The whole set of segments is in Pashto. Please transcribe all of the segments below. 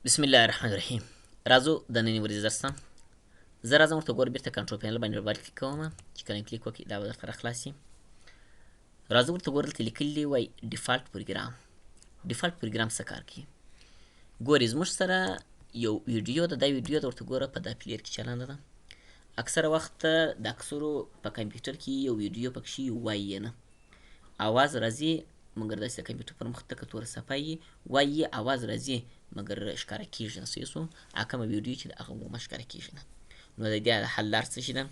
بسم الله الرحمن الرحیم. راځو د نننۍ ورځې درس ته. زه راځم ورته ګورم بېرته کنټرول پینل باندې ډبل کلیک کوم، چې کله کلیک وکړئ دا به درته راخلاص شي. راځو ورته ګورو دلته لیکلي وایي ډیفالټ پروګرام. ډیفالټ پروګرام څه کار کوي؟ ګورئ زموږ سره یو ویډیو ده، دا ویډیو ته ورته ګوره په دا پلیر کې چالانه ده. اکثره وخت د اکثرو په کمپیوټر کې یو ویډیو پکښې وایي نه اواز راځي، مګر داسې د کمپیوټر پر مخ تکه توره صفحه یي وایي اواز راځي مګر ښکاره کېږي نه. څه سو کومه ویډیو چې د هغه عموما ښکاره کېږي نه. نو د دې د حل لار څه شي ده؟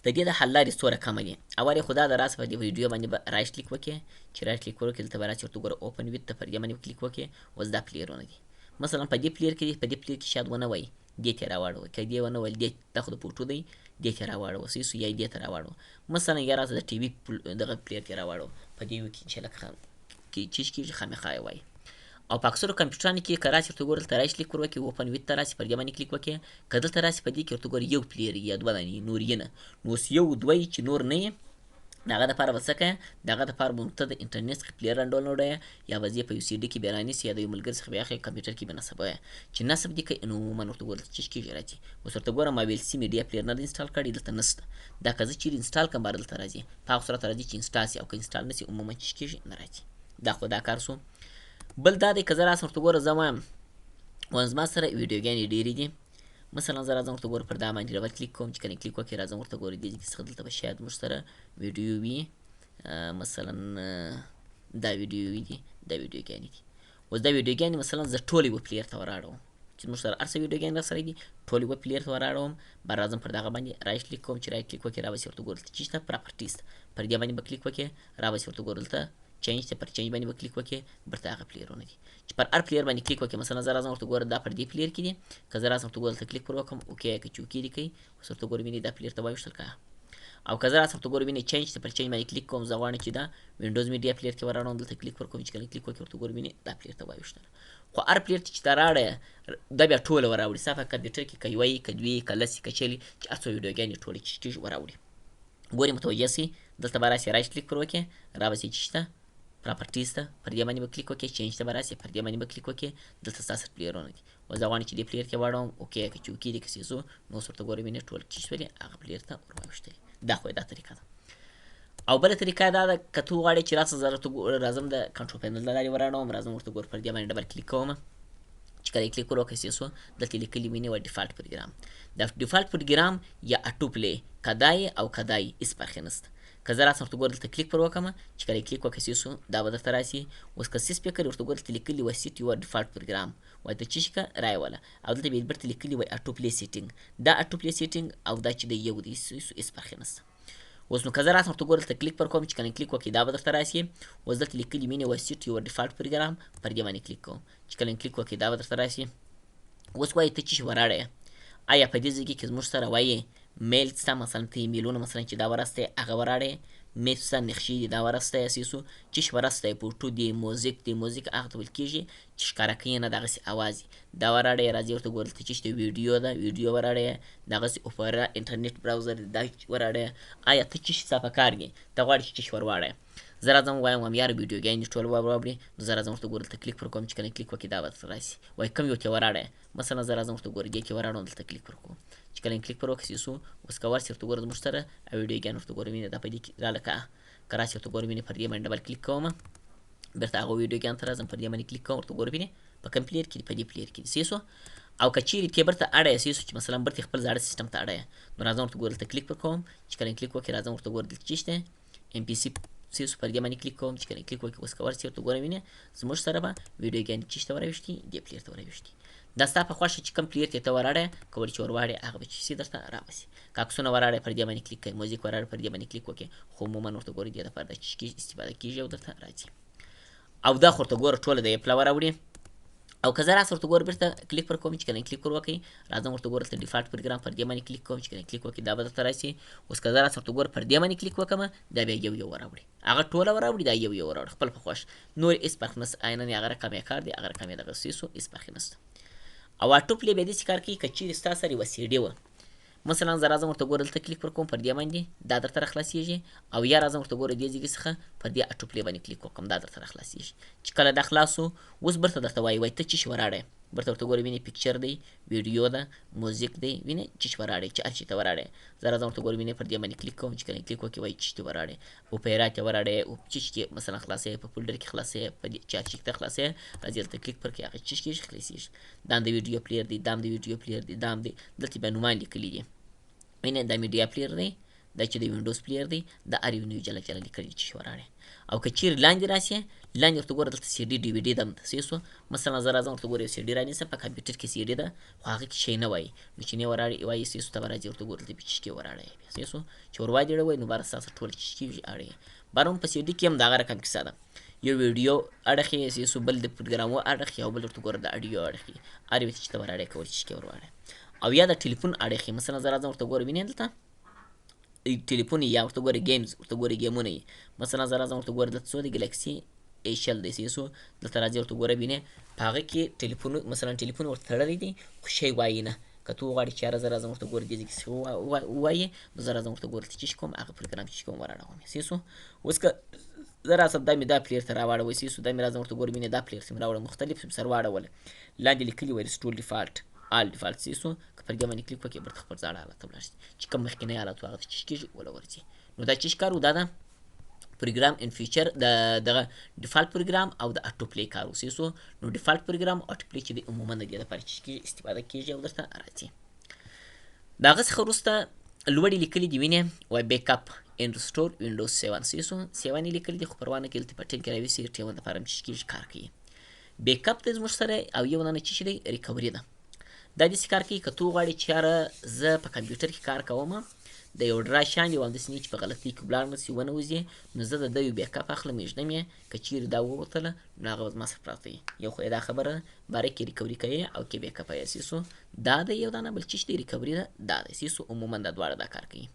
د دې د حل لارې څو رقمه دي. اول یې خو دا ده راسه په دې ویډیو باندې به رایټ کلیک وکړې، چې رایټ کلیک وکړې دلته به راسې ورته ګوره اوپن ویت ته پر دې باندې کلیک وکړې. اوس دا پلیرونه دي، مثلا په دې پلیر کې دي، په دې پلیر کې شاید ونه وایي دې ته یې راواړوه، که دې ونه ویل دې دا خو د فوټو دی دې ته یې راواړوه، څه سو یا دې ته راواړوه. مثلا یا راسه د ټي وي دغه پلیر ته یې راواړوه، په دې کې چې لکه چیز کېږي خامخا یې وایي. او په اکثرو کمپیوټرانو کې که راسې ورته ګورې دلته رایټ کلیک ور وکړې اوپن ویت ته راسې پر دې باندې کلیک وکړې، که دلته راسې په دې کې ورته ګورې یو پلیر یا دوه دانې نور یې نه، نو اوس یو دوه یې چې نور نه یې د هغه دپاره به څه کوې؟ د هغه دپاره به ته د انټرنټ څخه پلیر راډاونلوډوې یا به ځې په یو سی ډي کې بیا رانیسې یا د یو ملګري څخه بیا اخلې کمپیوټر کې بیا نصبوې. چې نصب دې کوې نو عموما ورته ګوره دلته چیز کېږي راځي. اوس ورته ګوره ما ویل سي میډیا پلیر نه ده انسټال کړی، دلته نشته. دا که زه چیرې انسټال کړم باره دلته راځي، په هغه صورت راځي چې انسټال سي، او که انسټال نه سي عموما چیز کېږي نه راځي. دا خو دا کار سو. بل دا دی که زه راسم ورته ګوره زه وایم زما سره ویډیوګانې ډېرې دي، مثلا زه راځم ورته ګوره پر دا باندې ډبل کلیک کوم، چې کله کلیک وکړې راځم ورته ګوره دې څخه دلته به شاید موږ سره ویډیو وي، مثلا دا ویډیو دي، دا ویډیوګانې دي. اوس دا ویډیوګانې مثلا زه ټولې یوه پلیر ته ورواړوم، چې موږ سره هر څه ویډیوګانې راسره دي ټول یوه پلیر ته ورواړوم. بیا راځم پر دغه باندې رایټ کلیک کوم، چې رایټ کلیک وکړې راباسي ورته ګوره دلته چیز ته پراپرټیز ته پر دې باندې به کلیک وکړې راباسي ورته ګوره دلته چینج ته پر چینج باندې به کلیک وکړې برته هغه پلیرونه دي چې پر هر پلیر باندې کلیک وکړې. مثلا زه راځم ورته ګوره دا پر دې پلیر کې دي، که زه راځم ورته ګوره دلته کلیک پر وکړم اوکې که چې اوکې دې کوي اوس ورته ګوره وینې دا پلیر ته وایوښتل که. او که زه راسم ورته ګوره وینې چینج ته پر چینج باندې کلیک کوم، زه غواړم چې دا وینډوز میډیا پلیر کې وراړم، دلته کلیک ورکوم، چې کله کلیک وکړې ورته ګوره وینې دا پلیر ته وایوښتل. خو هر پلیر ته چې ته راوړې دا بیا ټوله وراوړي، ستا په کمپیوټر کې که یوه یي که دوې یي که لس یي که شل یي چې هر څو ویډیوګانې ټولې چې کېږي وراوړي. ګورې متوجه سئ. دلته به راسې رایټ کلیک پر وکړې راباسې چې شته پراپرټیز ته پر دې باندې به کلیک وکړې، چینج ته به راسې پر دې باندې به کلیک وکړې، دلته ستا سره پلیرونه دي. اوس زه غواړم چې دې پلیر کې واړوم اوکې که چې اوکې دي که څه شو نو اوس ورته ګوره وینې ټول چې شولې هغه پلیر ته ور واوښتلې. دا خو دا طریقه ده. او بله طریقه دا ده که ته وغواړې چې راسه زه درته راځم د کنټرول پینل له لارې وراړوم، راځم ورته ګوره پر دې باندې ډبل کلیک کوم، چې کله یې کلیک ور وکړې څه شو دلته لیکلي وینې وایي ډیفالټ پروګرام. د ډیفالټ پروګرام یا اټو پلی که دا یې او که دا یې هېڅ فرق یې نشته. که زه راسم ورته ګوره دلته کلیک پر وکړم، چې کله یې کلیک وکړې څه شو دا به درته راسي. اوس که سیس پیکر ورته ګوره دلته لیکلي وایي سیټ یور ډیفالټ پروګرام وایي ته چې شي که رایوله، او دلته بیا برته لیکلي وایي اټو پلی سیټینګ. دا اټو پلی سیټینګ او دا چې د یو دی هېڅ فرق یې نشته. اوس نو که زه راسم ورته ګوره دلته کلیک پر کوم، چې کله کلیک وکړې دا به درته راسي. اوس دلته لیکلي وینې وایي سیټ یور ډیفالټ پروګرام پر دې باندې کلیک کوم، چې کله کلیک وکړې دا به درته راسي. اوس وایي ته چې شي وراړه آیا په دې ځای کې زموږ سره وایي میل ستا مثلا ته ایمیلونه مثلا چې دا ورستی هغه وراړې، میل ستا نقشې دي دا ورستی څه شو چې ورستی فوټو دی موزیک دی، موزیک هغه ته ویل کېږي چې ښکاره کوي نه دغسې اواز دا وراړې. راځي ورته ګوره دلته چې ویډیو ده ویډیو وراړې، دغسې اوپرا انټرنیټ براوزر دی دا وراړې. آیا ته چې ستا په کار کې ته غواړې چې ور واړې. زه راځم وایم یاره ویډیوګانې ټول واوړې، نو زه راځم ورته ګوره دلته کلیک پر کوم، چې کله کلیک وکړې دا به درته راسي وایي کوم یو کې وراړې. مثلا زه راځم ورته ګوره دې کې وراړم، دلته کلیک پر کوم، چې کله کلیک پر وکړې سو اوس که ورسې ورته ګوره زموږ سره ویډیوګانې ورته ګوره وینې دا په دې کې راله که راسې ورته ګوره وینې پر دې باندې ډبل کلیک کوم، بېرته هغه ویډیوګانو ته راځم پر دې باندې کلیک کوم، ورته ګوره وینې په کوم پلیر کې دي په دې پلیر کې دي څه شو. او که چیرې کې برته اړه یې څه شو چې مثلا برته خپل زاړه سیسټم ته اړه یې، نو راځم ورته ګوره دلته کلیک پر کوم، چې کله کلیک وکړې راځم ورته ګوره دلته چې شته ام پي سي څه شو پر دې باندې کلیک کوم، چې کله کلیک وکړې اوس که ورسې ورته ګوره وینې زموږ سره به ویډیوګانې چې شته وراوښتي دې پلیر ته وراوښتي. دا ستا په خوښه چې کوم پلیر ته وراړې که ور چې ور واړې هغه به چې شي درته راباسي. که عکسونه وراړې پر دې باندې کلیک کوې، موزیک وراړې پر دې باندې کلیک وکړې، خو عموما ورته ګورې دې دپاره دا چې استفاده کېږي او درته راځي. او دا خو ورته ګوره ټوله د ایپله وراوړي. او که زه راسه ورته ګوره بېرته کلیک پر کوم، چې کله کلیک پر وکړئ راځم ورته ګوره دلته ډیفالټ پروګرام پر دې باندې کلیک کوم، چې کله کلیک وکړئ دا به درته راسي. اوس که زه راسه ورته ګوره پر دې باندې کلیک وکړم دا بیا یو وراوړي، هغه ټوله وراوړي دا یو وراوړي خپل په خوښ، نور هېڅ فرق نشته. عیناً هغه رقم یې کار دی هغه رقم یې دغه څه شو هېڅ فرق نشته. او اټو پلی بیا داسې کار کوي که چیرې ستا سره یوه سی ډي وه، مثلا زه راځم ورته ګوره دلته کلیک پر کوم پر دې باندې دا درته راخلاصېږي، او یا راځم ورته ګوره دې ځایګې څخه پر دې اټو پلی باندې کلیک وکړم دا درته راخلاصېږي. چې کله دا خلاص سو اوس برته درته وایي ته چې شي وراړې برته ورته ګورئ وینئ پیکچر دی، ویډیو ده، موزیک دی، وینئ چی چې وراړئ چې هر چي ته وراړئ. زه راځم ورته ګورئ وینئ پر دې باندې کلیک کوم، چې کله کلیک وکړئ وایي چی ته وراړئ، اوپیرا ته وراړئ، چی چې مثلا خلاصوئ په فولډر کې خلاصوئ، په دې چارچیک ته خلاصوئ، راځئ دلته کلیک پر کړئ هغه چی کېږي خلاصېږي. دا هم د ویډیو پلیر دی، دا هم د ویډیو پلیر دی، دا هم دی، دلته بیا نومان لیکلي دي. وینئ دا میډیا پلیر دی، دا چې د وینډوز پلیر دی، دا هر یو نوي جلا جلا لیکلي چې وراړئ. او که چیرې لاندې راسې، لاندې ورته ګوره دلته سی ډي ډي وي ډي ده صحیح شو. مثلا زه راځم ورته ګوره یو سی ډي رانیسم، په کمپیوټر کې سی ډي ده خو هغه کې شی نه وایي، نو چې نه وراړئ وایي صحیح شو. ته به راځئ ورته ګوره دلته پیچکې وراړئ صحیح شو، چې ور وادېړوئ نو باره ستاسو ټول چیچکې اړئ. باره هم په سی ډي کې هم دغه رقم کیسه ده، یو ویډیو اړخ یې صحیح شو، بل د پروګرامو اړخ یې، او بل ورته ګوره د اډیو اړخ یې، هر یو چې ته وراړئ کول چیچکې ور واړئ. او یا د ټلیفون اړخ یې، مثلا زه راځم ورته ګوره وینئ دلته ټلیفون یا ورته ګورئ ګیمز، ورته ګورئ ګیمونه یې، مثلا زه راځم ورته ګوره دلته څو دی ګلکسي A10 دی صحیح شو. دلته راځئ ورته ګوره وینئ په هغه کې ټلیفون مثلا ټلیفون ورته تړلی دی خو شی وایي نه. که ته وغواړې چې یاره زه راځم ورته ګوره دې ځای کې څه ووایې، نو زه راځم ورته ګوره دلته چی کوم هغه پروګرام چې کوم وراړوم صحیح شو. اوس که زه راسم دا مې دا پلیر ته راواړوئ صحیح شو، دا مې راځم ورته ګوره وینئ دا پلیر ته مې راوړه مختلف سره واړوله، لاندې لیکلي وایي رسټور ډیفالټ آل ډیفالټ صحیح شو. که پر دې باندې کلیک وکړئ برته خپل زاړه حالت ته ولاړ شي، چې کوم مخکینی حالت و هغه ته چی کېږي وله ورځي. نو دا چی کار و، دا ده پروګرام ان فیچر د دغه ډیفالت پروګرام او د اټو پلی کار و صحیح شو. نو ډیفالت پروګرام او اټو پلی چې دی عموما د دې لپاره چې استفاده کېږي او درته راځي. د هغه څخه وروسته لوړې لیکلي دي وینې وایي بیک اپ ان رسټور وینډوز 7 صحیح شو. 7 یې لیکلي دي خو پروا نه کوي، دلته په ټیم کې راویسي ټیم دپاره هم چې کېږي کار کوي. بیک اپ دی زموږ سره، او یو نه چې دی ریکوري ده. دا داسې کار کوي که ته وغواړې چې یاره زه په کمپیوټر کې کار کوم، د یو ډرا شیان دي او همداسې نه چې په غلطۍ کې ولاړ نه سي ونوځي، نو زه د ده یو بیک اپ اخلم ږدم یې، که چیرې دا ووتله نو هغه به زما سره پراته وي. یو خو یې دا خبره باره کې ریکوري کوي او کې بیک اپ یې صحیح شو. دا د یو دانه بل چې دی ریکوري ده دا دی صحیح شو. عموما دا دواړه دا کار کوي.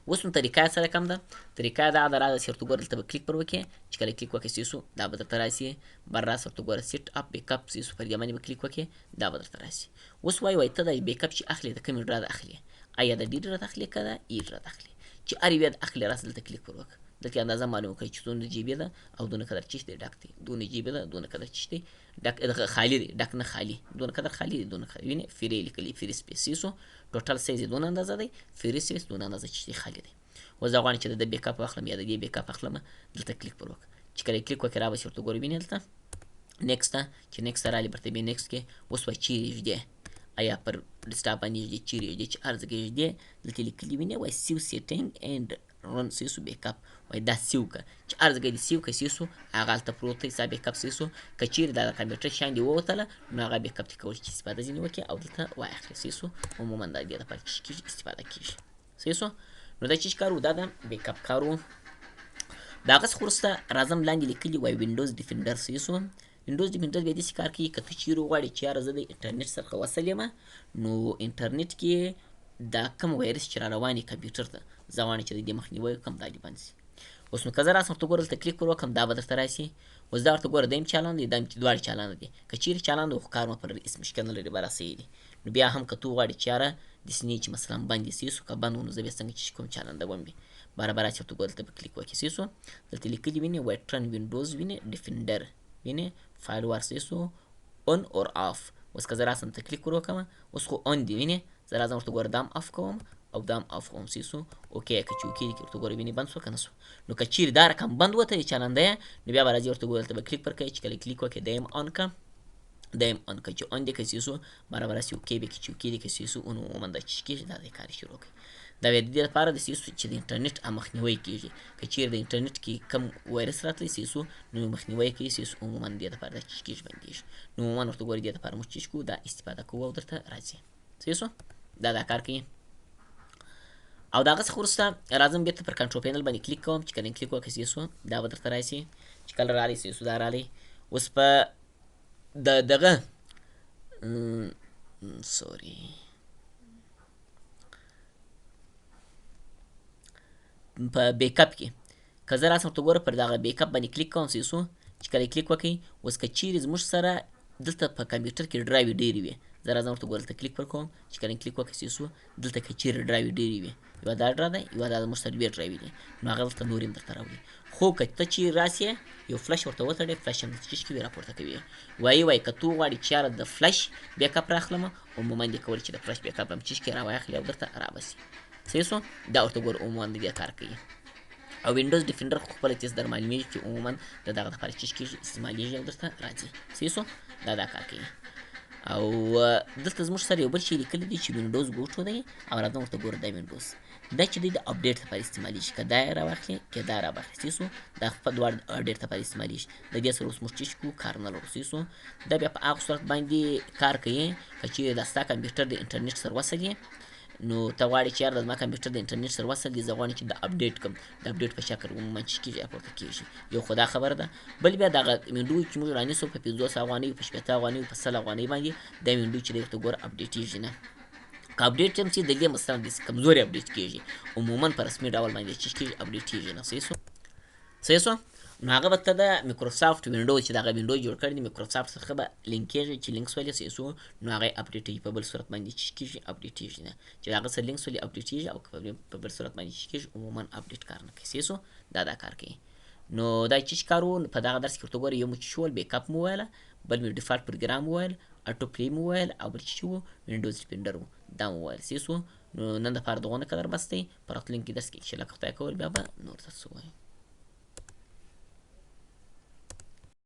اوس نو طریقه یې سره کم ده، طریقه یې دا ده راسې ورته ګوره دلته به کلیک پر وکړې، چې کله کلیک وکړې صحیح شو دا به درته راسي، بر راسه ورته ګوره سیټ اپ بیک اپ صحیح شو، پر دې باندې به کلیک وکړې دا به درته راسي. اوس وایي ته دا بیک اپ چې اخلې د کومې ډرا د اخلې، آیا د ډي ډرا د اخلې که د ای ډرا د اخلې، چې هر یو د اخلې راسه دلته کلیک پر وکړه، دلته اندازه معلومه کړئ چې څومره جی بي ده او دونه قدر چیش دی ډک دی، دونه جی بي ده دونه قدر چیش دی ډک خالي دی، ډک نه خالي، دونه قدر خالي دی دونه خالي. وینئ فری لیکلي فری سپیس صحیح شو. ټوټل سایز یې دونه اندازه دی، فری سپیس دونه اندازه چیش دی خالي دی. اوس زه غواړم چې د ده بیک اپ واخلم یا د دې بیک اپ اخلم، دلته کلیک پر وکړه، چې کله کلیک وکړې راباسي ورته ګوره وینئ دلته نیکسټ ته، چې نیکسټ ته رالي برته بیا نیکسټ کې. اوس وایي چیرې ږدې، آیا پر ډیسکټاپ باندې ږدې چیرې ږدې چې هر ځای کې ږدې، دلته لیکلي وینئ وایي سیو سیټینګ اینډ رن صحیح شو بیک اپ، وایي دا سیو کړه چې هر ځای کې دې سیو کړه صحیح شو، هغه هلته پروت دی ستا بیک اپ صحیح شو. که چیرې دا د کمپیوټر شیان دې ووتله نو هغه بیک اپ دې کولی چې استفاده ځینې وکړې او دلته واخلې صحیح شو. عموما دا د دې لپاره چې کېږي استفاده کېږي صحیح شو. نو دا چې کار و دا د بیک اپ کار و. د هغه څخه وروسته راځم لاندې لیکلي وایي وینډوز ډیفینډر صحیح شو. وینډوز ډیفینډر بیا داسې کار کوي که ته چیرې وغواړې چې یاره زه د انټرنټ سره وصل یم، نو انټرنټ کې دا کوم وایرس چې را روان وي کمپیوټر ته زه غواړم چې د دې مخنیوی وکړم دا دې بند شي. اوس نو که زه راسم ورته ګوره دلته کلیک پر وکړم دا به درته راسي. اوس دا ورته ګوره دیم چالان دی دا دواړه چالانه دي، که چیرې چالان دی خو کار مه پرېږدئ هېڅ مشکل نه لري به راسوي دي. نو بیا هم که ته وغواړې چې یاره داسې نه چې مثلا بند دې صحیح شو، که بند و نو زه بیا څنګه چې کوم چالندوم وي برابر راسي ورته ګوره دلته به کلیک وکړې صحیح شو. دلته لیکلي وینئ وایي ټرن وینډوز وینئ ډیفینډر وینئ فایل وار صحیح شو اون اور آف. اوس که زه راسم ته کلیک ور وکړم اوس خو اون دی وینئ، زه راځم ورته ګوره دام آف کوم او دام آف کوم صحیح شو. اوکې که چې اوکې دي ورته ګوره وینئ بند شو که نه شو. نو که چیرې دا رقم بند وته چالنده نو بیا به راځي ورته ګوره دلته به کلیک پر کوئ، چې کله کلیک وکړې دیم آن کړه دیم آن کړه، چې آن دې کړئ صحیح شو برابر راسي اوکې به کړي، چې اوکې دې کړئ صحیح شو. نو عموما دا چې کېږي دا د کار شروع کړئ. دا بیا د دې لپاره د صحیح شو چې د انټرنټ مخنیوی کېږي، که چیرې د انټرنټ کې کم وایرس راتلی صحیح شو نو مخنیوی کوي صحیح شو. عموما دې لپاره دا چې کېږي بندېږي. نو عموما ورته ګورئ دې لپاره موږ چې کوو دا استفاده کوو او درته راځي صحیح شو. دا کار کوي. او د هغه څخه وروسته راځم بېرته پر کنټرول پینل باندې کلیک کوم، چې کله کلیک وکړئ صحیح شو دا به درته راسي، چې کله رالی صحیح شو دا رالی. اوس په دغه سوري په بیک اپ کې که زه راسم ورته ګوره پر دغه بیک اپ باندې کلیک کوم صحیح شو، چې کله کلیک وکړئ اوس که چیرې زموږ سره دلته په کمپیوټر کې ډرایوې ډېرې وي، زه راځم ورته ګوره دلته کلیک پر کوم، چې کله کلیک وکړئ صحیح شو دلته که چیرې ډرایوې ډېرې وي، یوه دا ډرا ده یوه دا زموږ سره دوې ډرایوې دي، نو هغه دلته نورې هم درته راوړي. خو که ته چې راسې یو فلش ورته وتړې فلش هم درته چشکې وي راپورته کوي وایي که تو غواړې چې یاره د فلش بیک اپ راخلمه عموما دې کولی چې د فلش بیک اپ هم چشکې راواخلي او درته رابسي صحیح شو دا ورته ګوره عموما د دې کار کوي او وینډوز ډیفنډر خو خپله تیز در معلومیږي چې عموما د دغه دپاره چشکې استعمالیږي او درته راځي صحیح شو دا کار کوي او دلته زموږ سره یو بل شی لیکلی دی چې وینډوز ګوټو دی او راځه ورته ګوره دا وینډوز دا چې دی د اپډیټ لپاره استعمالیږي که دا یې راواخلې که دا راواخلې صحیح شو دا په دواړه اپډیټ لپاره استعمالیږي د دې سره اوس موږ څه کوو کار نه لرو صحیح شو دا بیا په هغه صورت باندې کار کوي که چیرې دا ستا کمپیوټر د انټرنیټ سره وصل یې نو ته غواړې چې یاره زما کمپیوټر د انټرنیټ سره وصل دي زه غواړم چې د اپډیټ کړم د اپډیټ په شکل عموما چې کېږي راپورته کېږي یو خو دا خبره ده بل بیا دغه وینډو چې موږ رانیسو په 500 افغانیو په 80 افغانیو په 100 افغانۍ باندې دا وینډو چې دی ورته ګوره اپډیټېږي نه که اپډیټ هم چې د دې مثلا داسې کمزورې اپډیټ کېږي عموما په رسمي ډول باندې چې کېږي اپډیټېږي نه صحیح شو نو هغه به ته د میکروسافټ وینډو چې دغه وینډو جوړ کړی دی میکروسافټ څخه به لینک کېږي چې لینک سولې صحیح شو نو هغه یې اپډیټېږي په بل صورت باندې چې کېږي اپډیټېږي نه چې هغه سره لینک سولې اپډیټېږي او په بل صورت باندې چې کېږي عموما اپډیټ کار نه کوي صحیح شو دا کار کوي نو دا چې کار وو په دغه درس کې ورته ګوره یو مو چې شول بیک اپ مو وویله بل مې ډیفالټ پروګرام وویل اټو پلی مو وویل او بل چې وو وینډوز ډیفنډر وو دا مو وویل صحیح شو نو نن دپاره دغونه قدر بس دی په راتلونکي درس کې انشاءالله که خدای کول بیا به نور درس ووایو